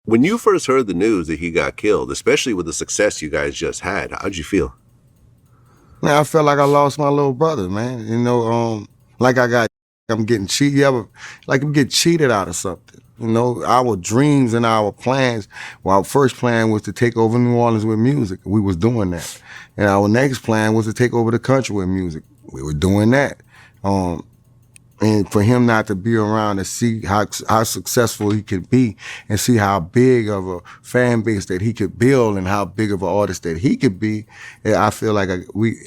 When you first heard the news that he got killed, especially with the success you guys just had, how'd you feel? Man, I felt like I lost my little brother, man. You know, like I'm getting cheated. Like I'm getting cheated out of something. You know, our dreams and our plans. Well, our first plan was to take over New Orleans with music. We was doing that. And our next plan was to take over the country with music. We were doing that. And for him not to be around to see how successful he could be and see how big of a fan base that he could build and how big of an artist that he could be, I feel like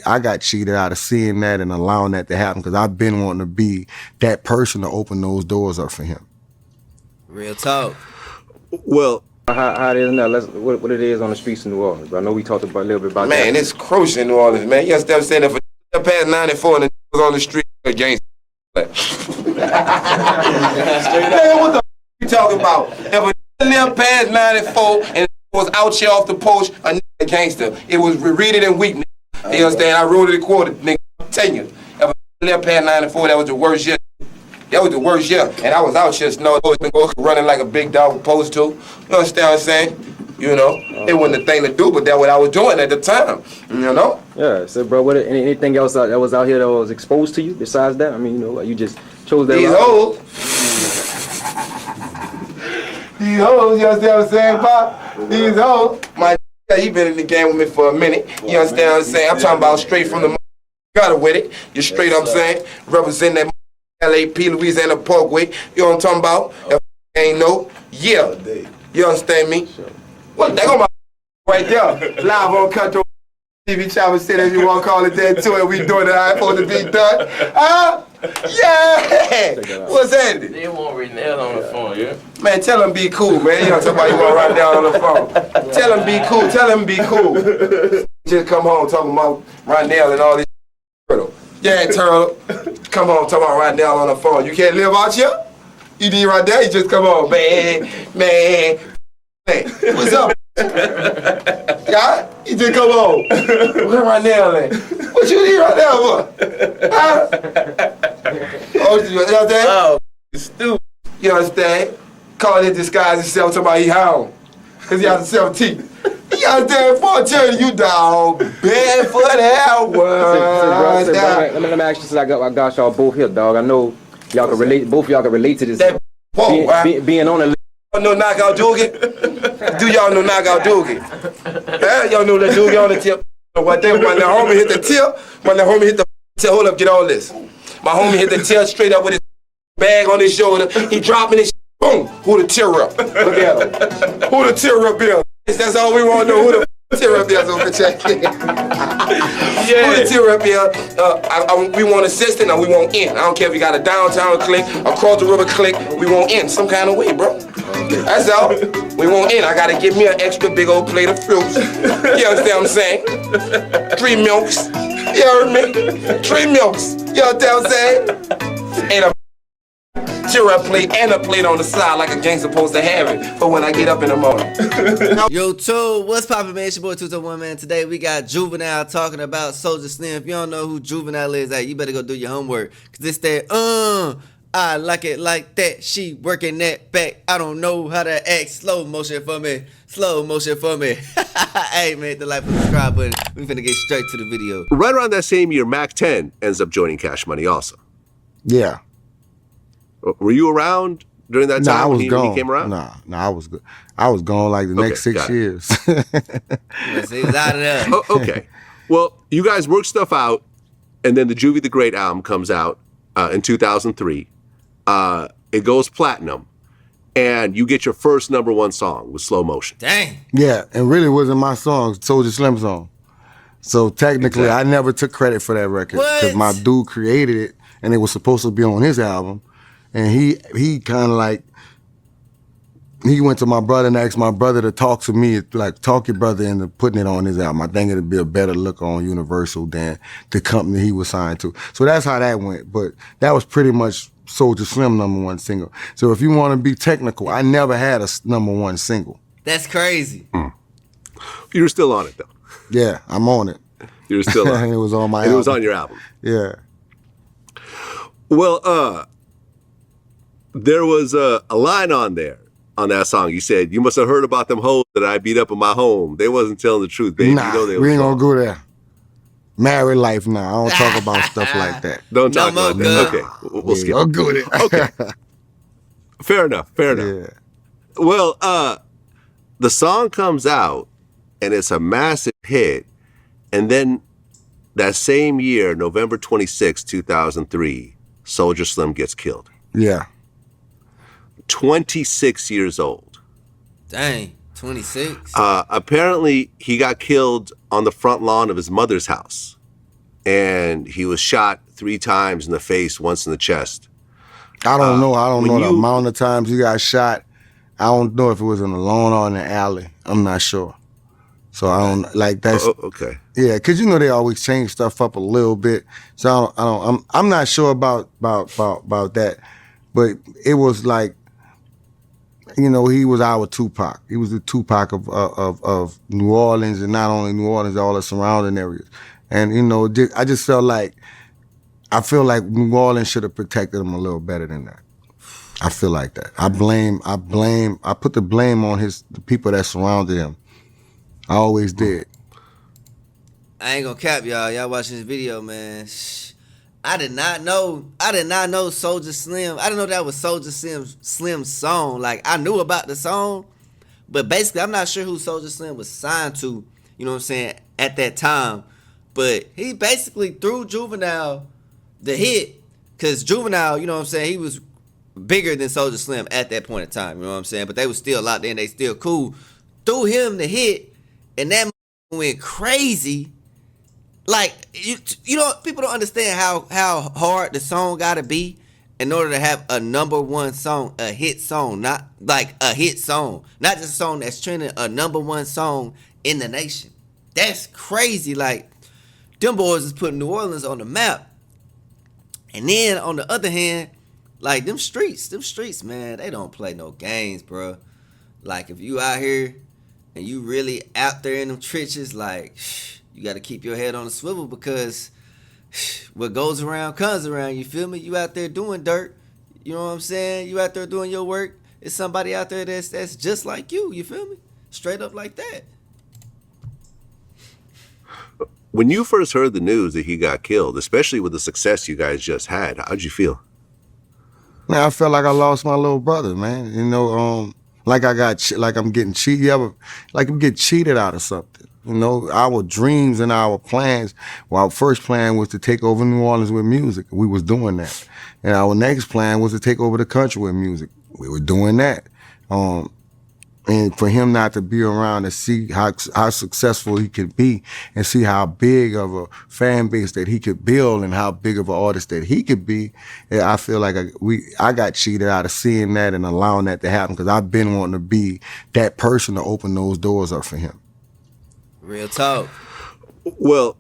I got cheated out of seeing that and allowing that to happen because I've been wanting to be that person to open those doors up for him. Real talk. Well, how it is now, what it is on the streets of New Orleans. But I know we talked about a little bit about that. Man, it's crucial in New Orleans, man. You understand what I'm saying? If a past 94 and was on the street against man, what the you talking about? If a live past 94 and was out here off the post, a nigga gangster. It was read it and weak, nigga. You understand? I wrote it and quoted, nigga. I'm telling you. If a live past 94, that was the worst year. That was the worst year. And I was out here running like a big dog supposed to. You understand what I'm saying? You know, it wasn't a thing to do, but that's what I was doing at the time. You know? Yeah, so bro, anything else that was out here that was exposed to you besides that? I mean, you know, you just chose that. These hoes. These hoes, you understand what I'm saying, Pop? These hoes. My he been in the game with me for a minute. You understand what I'm saying? I'm talking about straight from the gutter with it. You straight, I'm saying, represent that LAP, Louisiana Parkway. You know what I'm talking about? If ain't no, yeah. You understand me? What, they go my right there, live on Country TV channel, say that you want to call it that too, and we doing it how it's supposed to be done. Yeah! What's that? They want Renell on the phone, yeah? Man, tell him be cool, man. You know somebody want to run down on the phone. Tell him be cool, tell him be cool. Just come home talking about Ronell and all this turtle. Yeah, turtle. Come on, talking about Ronell on the phone. You can't live out here? You need right there, you just come on, man. Hey, what's up? Yeah, you just come on. Where right now, man? What you need right now for? Huh? Oh, you understand? Oh, stupid. You understand? Calling it disguise himself, talking about he home. Cause he has 7 teeth. You understand? For I tell you, dog, bad for that one. Let me ask you, since I got y'all both here, dog. I know y'all can relate. Both of y'all can relate to this. Being on a. No knockout doogie? Do y'all know knockout doogie? Y'all know that doogie on the tip. What then when the homie hit the tip, hold up, get all this. My homie hit the tip straight up with his bag on his shoulder. He dropping his boom. Who the tear up? Look at him. Who the tear up is? That's all we want to know. Who the tear up is over check. Who the tear up is? We want assistant or we want in. I don't care if you got a downtown click, across the river click. We want in some kind of way, bro. That's all. We want in. I gotta get me an extra big old plate of fruits. You understand what I'm saying? 3 milks. You heard me? 3 milks. You understand what I'm saying? And a tear-up plate and a plate on the side like a gangster supposed to have it for when I get up in the morning. Yo, Two, what's poppin', man? It's your boy 201, man. Today we got Juvenile talking about Soulja Slim. If you don't know who Juvenile is, you better go do your homework. Cause it's that, I like it like that. She working that back. I don't know how to act. Slow motion for me. Slow motion for me. Hey, man, hit the like and subscribe button. We finna get straight to the video. Right around that same year, Mac 10 ends up joining Cash Money also. Yeah. Were you around during that time when he came around? Nah, I was good. I was gone like the next 6 years. He was out of there. Okay. Well, you guys work stuff out, and then the Juvie the Great album comes out in 2003. It goes platinum, and you get your first #1 song with Slow Motion. Dang. Yeah, and really wasn't my song, Soulja Slim song. So technically, I never took credit for that record because my dude created it, and it was supposed to be on his album. And he kind of like, he went to my brother and asked my brother to talk to me, like talk your brother into putting it on his album. I think it'd be a better look on Universal than the company he was signed to. So that's how that went. But that was pretty much Soulja Slim #1 single. So if you want to be technical, I never had a #1 single. That's crazy. You're still on it though. Yeah, I'm on it. You're still on it. It was on my album. It was on your album. Yeah. Well, there was a line on there on that song. You said, "You must have heard about them hoes that I beat up in my home. They wasn't telling the truth, baby. Nah, you know they we was ain't wrong." gonna go there. Married life now. I don't talk about stuff like that. Don't No talk more, about that. cuz. Okay, we'll skip. I'll go there. Okay, fair enough. Fair enough. Yeah. Well, the song comes out and it's a massive hit, and then that same year, November 26, 2003, Soulja Slim gets killed. Yeah. 26 years old. Dang, 26. Apparently, he got killed on the front lawn of his mother's house, and he was shot 3 times in the face, once in the chest. I don't know. I don't when know the you- amount of times he got shot. I don't know if it was in the lawn or in the alley. I'm not sure. So I don't like that's Okay. yeah, because you know they always change stuff up a little bit. So I'm not sure about that, but it was like, you know, he was our Tupac. He was the Tupac of New Orleans, and not only New Orleans, all the surrounding areas. And you know, I just felt like New Orleans should have protected him a little better than that. I feel like that. I put the blame on the people that surrounded him. I always did. I ain't gonna cap y'all. Y'all watching this video, man. I did not know Soulja Slim. I didn't know that was Soulja Slim's song. Like, I knew about the song, but basically I'm not sure who Soulja Slim was signed to, you know what I'm saying, at that time. But he basically threw Juvenile the hit, because Juvenile, you know what I'm saying, he was bigger than Soulja Slim at that point in time, you know what I'm saying? But they was still out there and they still cool. Threw him the hit, and that went crazy. Like, you know, people don't understand how hard the song gotta be in order to have a #1 song, a hit song, not like a hit song, not just a song that's trending, a #1 song in the nation. That's crazy. Like, them boys is putting New Orleans on the map. And then on the other hand, like, them streets, man, they don't play no games, bro. Like, if you out here and you really out there in them trenches, like, you got to keep your head on the swivel, because what goes around comes around, you feel me? You out there doing dirt, you know what I'm saying? You out there doing your work. It's somebody out there that's just like you feel me? Straight up like that. When you first heard the news that he got killed, especially with the success you guys just had, how'd you feel? Man, I felt like I lost my little brother, man. You know, like I'm getting cheated. Like I'm getting cheated out of something. You know, our dreams and our plans. Well, our first plan was to take over New Orleans with music. We was doing that, and our next plan was to take over the country with music. We were doing that. And for him not to be around to see how successful he could be, and see how big of a fan base that he could build, and how big of an artist that he could be, I feel like I got cheated out of seeing that and allowing that to happen, because I've been wanting to be that person to open those doors up for him. Real talk. Well,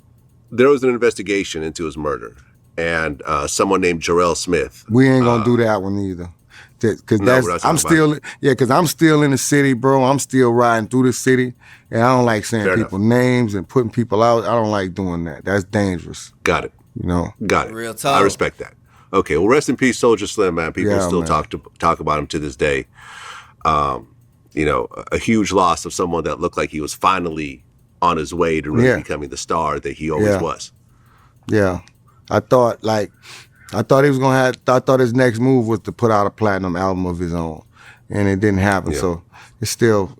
there was an investigation into his murder, and someone named Jarrell Smith. We ain't gonna do that one either. Because No, we're not talking I'm still in the city, bro. I'm still riding through the city, and I don't like saying Fair people's names and putting people out. I don't like doing that. That's dangerous. Got it. You know. Got it. Real talk. I respect that. Okay, well, rest in peace, Soulja Slim, man. People Yeah, still man. talk about him to this day. You know, a huge loss of someone that looked like he was finally on his way to really Yeah. becoming the star that he always Yeah. was. Yeah, I thought he was gonna have. I thought his next move was to put out a platinum album of his own, and it didn't happen. Yeah. So it's still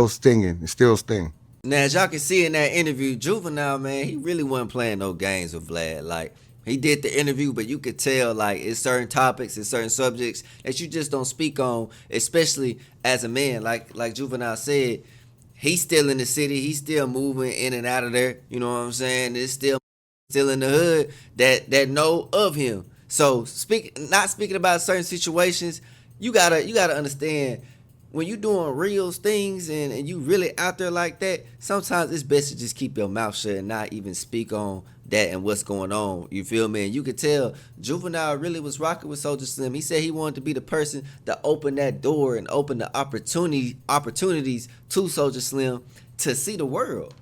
stinging. It's still stinging. Now, as y'all can see in that interview, Juvenile, man, he really wasn't playing no games with Vlad. Like, he did the interview, but you could tell, like, it's certain topics and certain subjects that you just don't speak on, especially as a man. Like Juvenile said, he's still in the city. He's still moving in and out of there. You know what I'm saying? It's still in the hood that know of him. So not speaking about certain situations, you gotta understand, when you doing real things and you really out there like that, sometimes it's best to just keep your mouth shut and not even speak on that and what's going on. You feel me? And you could tell Juvenile really was rocking with Soulja Slim. He said he wanted to be the person to open that door and open the opportunities to Soulja Slim to see the world.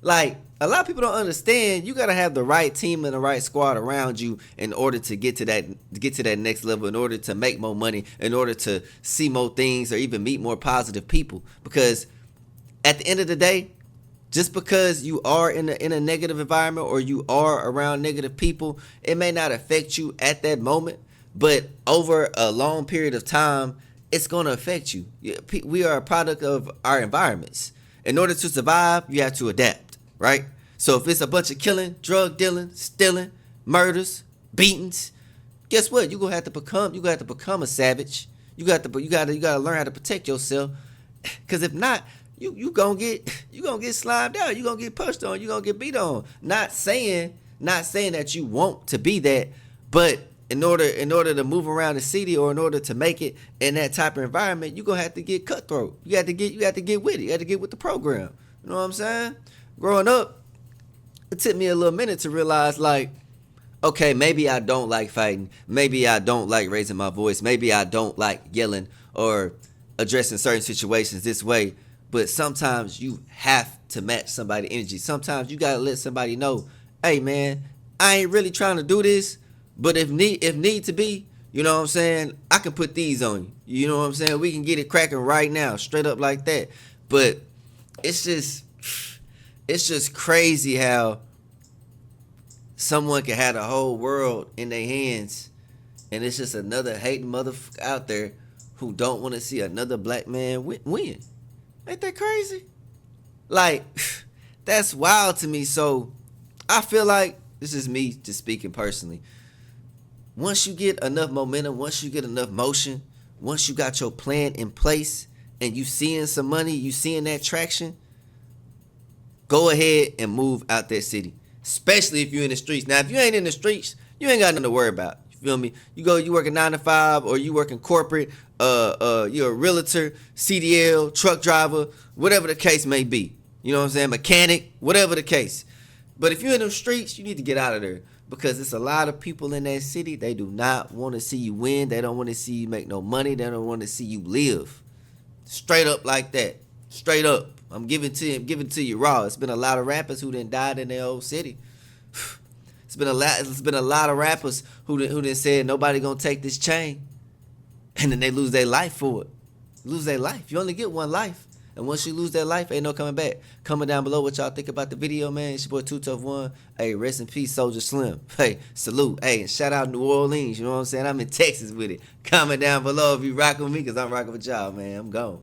Like, a lot of people don't understand. You gotta have the right team and the right squad around you in order to get to that next level, in order to make more money, in order to see more things, or even meet more positive people. Because at the end of the day, just because you are in a negative environment, or you are around negative people, it may not affect you at that moment, but over a long period of time, it's gonna affect you. We are a product of our environments. In order to survive, you have to adapt, right? So if it's a bunch of killing, drug dealing, stealing, murders, beatings, guess what? You gonna have to become a savage. You gotta learn how to protect yourself. Cause if not, you gonna get slimed out. You gonna get pushed on. You gonna get beat on. Not saying that you want to be that, but in order to move around the city, or in order to make it in that type of environment, you gonna have to get cutthroat. You have to get with it. You have to get with the program. You know what I'm saying? Growing up, it took me a little minute to realize, like, okay, maybe I don't like fighting. Maybe I don't like raising my voice. Maybe I don't like yelling or addressing certain situations this way. But sometimes you have to match somebody's energy. Sometimes you gotta let somebody know, hey man, I ain't really trying to do this, but if need to be, you know what I'm saying, I can put these on you. You know what I'm saying? We can get it cracking right now, straight up like that. But it's just crazy how someone can have the whole world in their hands, and it's just another hating motherfucker out there who don't want to see another black man win. Ain't that crazy? Like, that's wild to me. So I feel like, this is me just speaking personally, once you get enough momentum, once you get enough motion, once you got your plan in place and you seeing some money, you seeing that traction, go ahead and move out that city. Especially if you're in the streets. Now, if you ain't in the streets, you ain't got nothing to worry about. You feel me? You working 9 to 5, or you working corporate, you're a realtor, CDL, truck driver, whatever the case may be. You know what I'm saying? Mechanic, whatever the case. But if you're in the streets, you need to get out of there, because it's a lot of people in that city. They do not want to see you win. They don't want to see you make no money. They don't want to see you live. Straight up like that. Straight up. I'm giving to you raw. It's been a lot of rappers who done died in their old city. It's been a lot of rappers who done said nobody gonna take this chain, and then they lose their life for it. Lose their life. You only get one life, and once you lose that life, ain't no coming back. Comment down below what y'all think about the video, man. It's your boy Too Tough One. Hey, rest in peace, Soulja Slim. Hey, salute. Hey, and shout out New Orleans. You know what I'm saying? I'm in Texas with it. Comment down below if you rocking with me, cause I'm rocking with y'all, man. I'm gone.